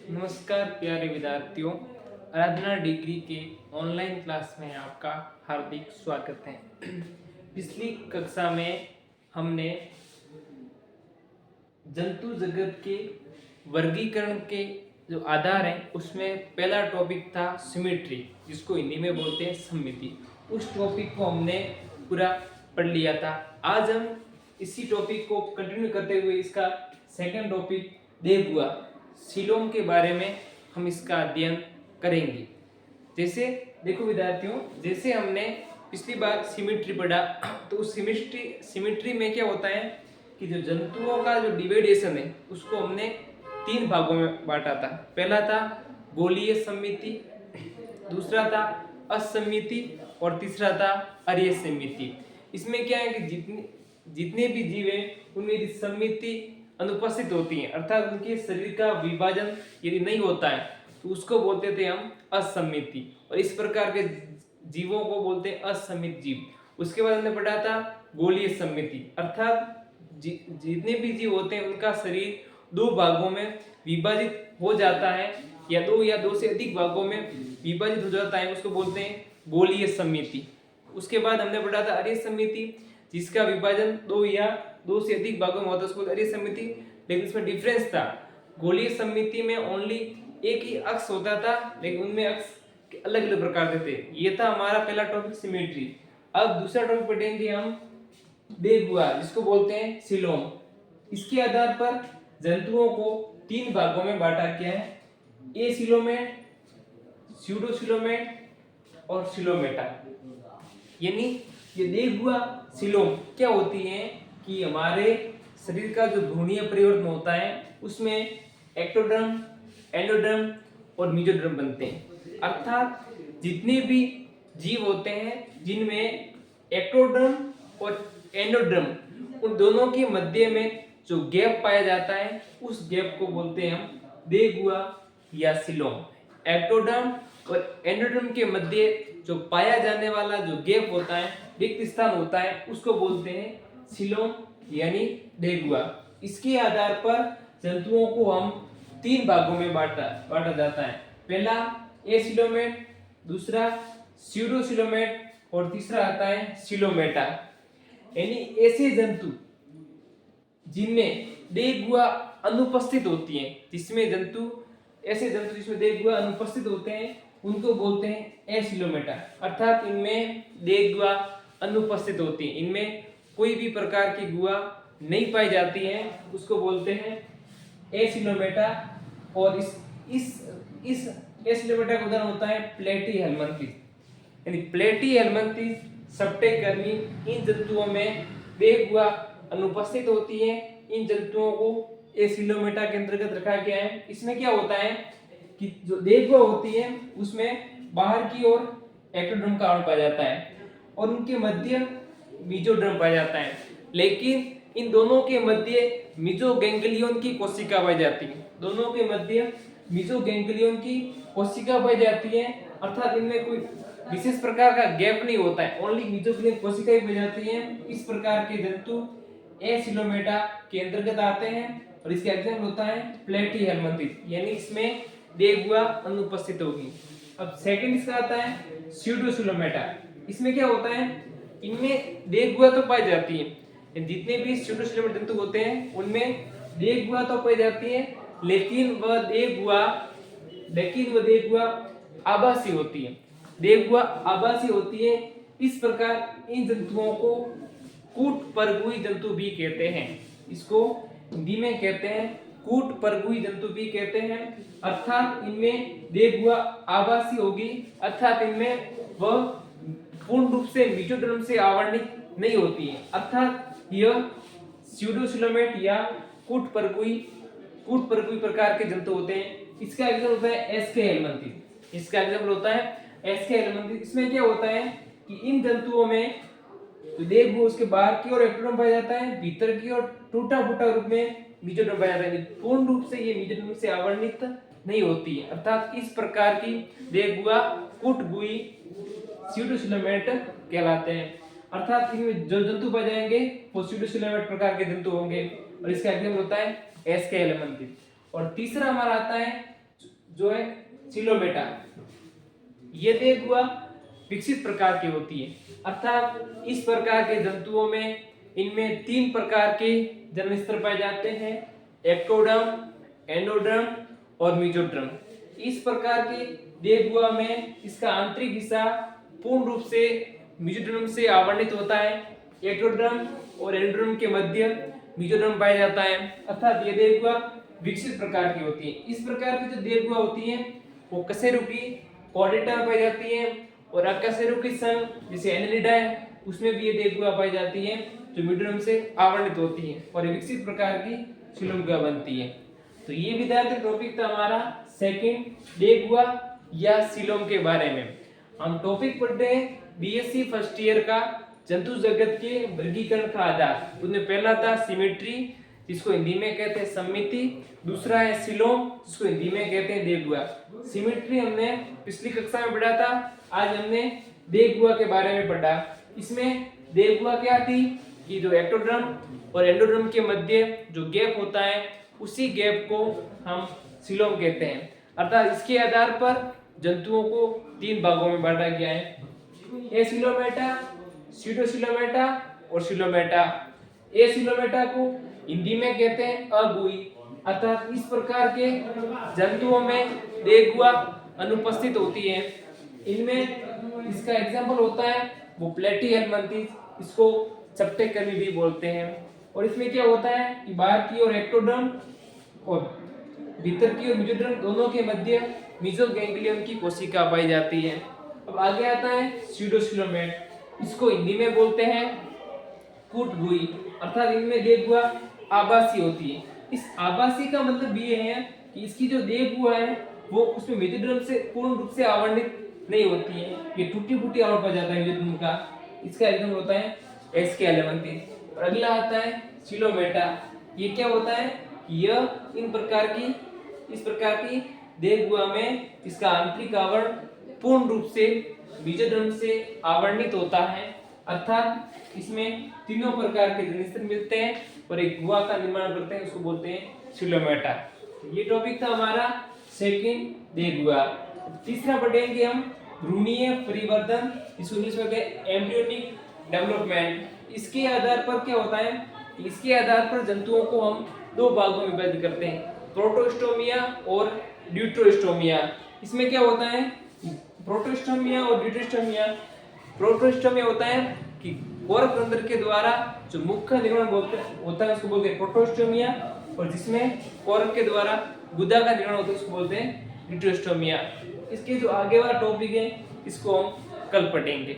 नमस्कार प्यारे विद्यार्थियों, आराधना डिग्री के ऑनलाइन क्लास में आपका हार्दिक स्वागत है। पिछली कक्षा में हमने जंतु जगत के वर्गीकरण के जो आधार हैं उसमें पहला टॉपिक था सिमेट्री, जिसको हिंदी में बोलते हैं सममिति। उस टॉपिक को हमने पूरा पढ़ लिया था। आज हम इसी टॉपिक को कंटिन्यू करते हुए इसका सेकंड टॉपिक देवगुहा सीलोम के बारे में हम इसका अध्ययन करेंगे। जैसे देखो विद्यार्थियों, जैसे हमने पिछली बार सिमेट्री पढ़ा, तो उस सिमेट्री में क्या होता है कि जो जंतुओं का जो डिवाइडेशन है उसको हमने 3 भागों में बांटा था। पहला था गोलीय सममिति, दूसरा था असममिति और तीसरा था अरीय सममिति। इसमें क्या है कि जितने भी जीव हैं उनमें यदि सममिति अनुपस्थित होती है, अर्थात उनके शरीर का विभाजन यदि नहीं होता है तो उसको बोलते थे हम असममिति, और इस प्रकार के जीवों को बोलते हैं असममित जीव। उसके बाद हमने पढ़ा था गोलीय सममिति, अर्थात जितने भी जीव होते हैं उनका शरीर 2 भागों में विभाजित हो जाता है, या 2 से अधिक भागों में विभाजित हो जाता है, उसको बोलते हैं गोलीय सममिति। उसके बाद हमने पढ़ा था अरीय सममिति, जिसका विभाजन 2 से अधिक भागों में होता है, उसको अरीय सममिति। लेकिन इसमें डिफरेंस था, गोलीय सममिति में ओनली एक ही अक्ष होता था, लेकिन उनमें अक्ष अलग अलग प्रकार के थे। ये था हमारा पहला टॉपिक सिमेट्री। अब दूसरा टॉपिक पढ़ेंगे हम देवगुहा, जिसको बोलते हैं सीलोम। इसके आधार पर जंतुओं को 3 भागों में बांटा गया है, एसिलोमेट, स्यूडोसिलोमेट और सिलोमेटा। यानी ये देवगुहा सीलोम क्या होती है कि हमारे शरीर का जो भ्रूणीय परिवर्तन होता है उसमें एक्टोडर्म, एंडोडर्म और मेसोडर्म बनते हैं। अर्थात जितने भी जीव होते हैं जिनमें एक्टोडर्म और एंडोडर्म, उन दोनों के मध्य में जो गैप पाया जाता है उस गैप को बोलते हैं हम देवगुहा या सीलोम। एक्टोडर्म और एंडोडर्म के मध्य जो पाया जाने वाला जो गैप होता है, रिक्त स्थान होता है, उसको बोलते हैं सीलोम यानी देवगुहा। इसके आधार पर जंतुओं को हम 3 भागों में बांटा जाता है। पहला एसिलोमेट, दूसरा स्यूडोसिलोमेट और तीसरा आता है सिलोमेटा। यानी ऐसे जंतु जिनमें देवगुहा अनुपस्थित होती है, जिसमें ऐसे जंतु जिसमें देवगुहा अनुपस्थित होते हैं उनको बोलते हैं एसिलोमेटा। अर्थात इनमें देवगुहा अनुपस्थित होती है, इनमें कोई भी प्रकार की गुहा नहीं पाई जाती है, उसको बोलते हैं एसिलोमेटा। और इस एसिलोमेटा का उदाहरण होता है प्लेटीहेल्मिन्थिस। यानी प्लेटीहेल्मिन्थिस, सप्टेगर्मी, इन जंतुओं में देवगुहा अनुपस्थित होती है। इन जंतुओं को एसिलोमेटा के अंतर्गत रखा गया है। इसमें क्या होता है कि जो देवगुहा होती है उसमें बाहर की ओर एक्टोडर्म का आवरण पाया जाता है और उनके मध्य मेसोडर्म पाया जाता है, लेकिन इन दोनों के मध्य मेसोगैंग्लियन की कोशिका पाई जाती है। दोनों के मध्य मेसोगैंग्लियन की कोशिका पाई जाती है, अर्थात इनमें कोई विशेष प्रकार का गैप नहीं होता है, ओनली मेसोगैंग्लियन कोशिकाएं पाई जाती हैं। इस प्रकार के जंतु एसिलोमेटा के अंतर्गत आते हैं और इसका एग्जाम्पल होता है प्लेटीहेल्मिन्थिस, यानी इसमें देवगुहा अनुपस्थित होगी। अब सेकंड इसका आता है स्यूडोसिलोमेटा। इसमें क्या होता है, इनमें देवगुहा तो पाई जाती है, जितने भी स्यूडोसिलोमेटा जंतु होते हैं उनमें देवगुहा तो पाई जाती है, लेकिन वह देवगुहा आभासी होती है। देवगुहा आभासी होती है। इस प्रकार इन जंतुओं को कूटपरगुई जंतु भी कहते हैं। इसको हिंदी में कहते हैं कूटपरगुई जंतु भी कहते हैं। अर्थात इनमें देवगुहा आभासी होगी, अर्थात इनमें वह पूर्ण रूप से मेसोडर्म से आवरणित नहीं होती है। अर्थात यह स्यूडोसिलोमेट या कूटपरगुई प्रकार के जंतु होते हैं। इसका एग्जाम्पल होता है एसके हेल्मिन्थिस। इसका एग्जाम्पल होता है एसके हेल्मिन्थिस। इसमें क्या होता है कि इन जंतुओं में देवगुहा उसके बाहर की ओर एक्टोडर्म पाया जाता है, भीतर की ओर टूटा फूटा रूप में मेसोडर्म पाया जाता है। पूर्ण रूप से ये मेसोडर्म से आवरणित नहीं होती है। अर्थात इस प्रकार की देवगुहा कूटगुई स्यूडोसिलोमेट कहलाते हैं। अर्थात इनमें जो जंतु पाए जाएंगे वो सीडोसिलोमेट प्रकार के जंतु होंगे और इसका एग्जाम्पल होता है एस के एलेमंथी। और तीसरा हमारा आता है जो है सिलोमेटा। ये देख हुआ विकसित प्रकार की होती है, अर्थात इस प्रकार के जंतुओं में इनमें 3 प्रकार के जन्म स्तर पाए जाते हैं, एक्टोडर्म, एंडोडर्म और मेसोडर्म। इस प्रकार के देवगुआ में इसका आंतरिक हिस्सा पूर्ण रूप से मेसोडर्म से आवरणित होता है। एक्टोडर्म और एंडोडर्म के मध्य मेसोडर्म पाया जाता है, अर्थात ये देवगुआ विकसित प्रकार की होती है। इस प्रकार की जो देवगुआ होती है वो कशेरुकी, कॉर्डेटा पाई जाती है और अकशेरुकी संघ जैसे एनेलिडा है उसमें भी ये देवगुआ पाई जाती है जो मेसोडर्म से आवरणित होती है और ये विकसित प्रकार की सिलोमगुआ बनती है। तो ये विद्यार्थी टॉपिक था हमारा सेकंड देवगुआ या सिलोम के बारे में। हम टॉपिक पढ़ते हैं बीएससी फर्स्ट ईयर का जंतु जगत के वर्गीकरण का आधार। उसमें पहला था सिमेट्री जिसको हिंदी में कहते हैं समिति, दूसरा है सिलोम जिसको हिंदी में कहते हैं देवगुआ। सिमेट्री हमने पिछली कक्षा में पढ़ा था, आज हमने देवगुआ के बारे में पढ़ा। इसमें देवगुआ क्या थी कि जो एक्टोडर्म और एंडोडर्म के मध्य जो गैप होता है उसी गैप को हम सिलोम कहते हैं, अर्थात इसके आधार पर जंतुओं को 3 भागों में बांटा गया है, एसिलोमेटा, सीडोसिलोमेटा और सिलोमेटा। एसिलोमेटा को हिंदी में कहते हैं अगुई, अर्थात इस प्रकार के जंतुओं में देवगुआ अनुपस्थित होती है। इनमें इसका एग्जाम्पल होता है वो प्लेटीहेलमिंथेस, इसको चपटे कर्मी भी बोलते हैं। और इसमें क्या होता है कि बाहर की ओर एक्टोडर्म और भीतर की ओर मेसोडर्म दोनों के मध्य मेसोगैंग्लियम की कोशिका पाई जाती है। अब आगे आता है सीडोसिलोमेट, इसको हिंदी में बोलते हैं कूटगुई, अर्थात इनमें देवगुआ आभासी होती है। इस आभासी का मतलब ये है कि इसकी जो देवगुआ है वो उसमें मेसोडर्म से पूर्ण रूप से आवरणित नहीं होती है, ये टूटी फूटी आवरण पा जाता है मेसोडर्म का। इसका एग्जाम्पल होता है एस के एलेमंथेस। और अगला आता है सिलोमेटा। ये क्या होता है कि यह इस प्रकार की देवगुआ में इसका आंतरिक आवरण पूर्ण रूप से मेसोडर्म से आवरणित होता है, अर्थात इसमें तीनों प्रकार के जनिस्तर मिलते हैं और एक गुआ का निर्माण करते हैं, उसको बोलते हैं सिलोमेटा। ये टॉपिक था हमारा सेकंड देवगुआ। तीसरा पढ़ेंगे हम भ्रूणीय परिवर्तन, इसको इंग्लिश में कहते हैं एम्ब्रियोनिक डेवलपमेंट। इसके आधार पर क्या होता है, इसके आधार पर जंतुओं को हम 2 भागों में विभाजित करते हैं, प्रोटोस्टोमिया और ड्यूटरोस्टोमिया। इसमें क्या होता है प्रोटोस्टोमिया और ड्यूटरोस्टोमिया। प्रोटोस्टोमिया होता है कि कोरक तंत्र के द्वारा जो मुख्य निर्माण होता है उसको बोलते हैं प्रोटोस्टोमिया, और जिसमें कोरक के द्वारा गुदा का निर्माण होता है उसको बोलते हैं ड्यूटरोस्टोमिया। इसके जो आगे वाला टॉपिक है इसको हम कल पढ़ेंगे।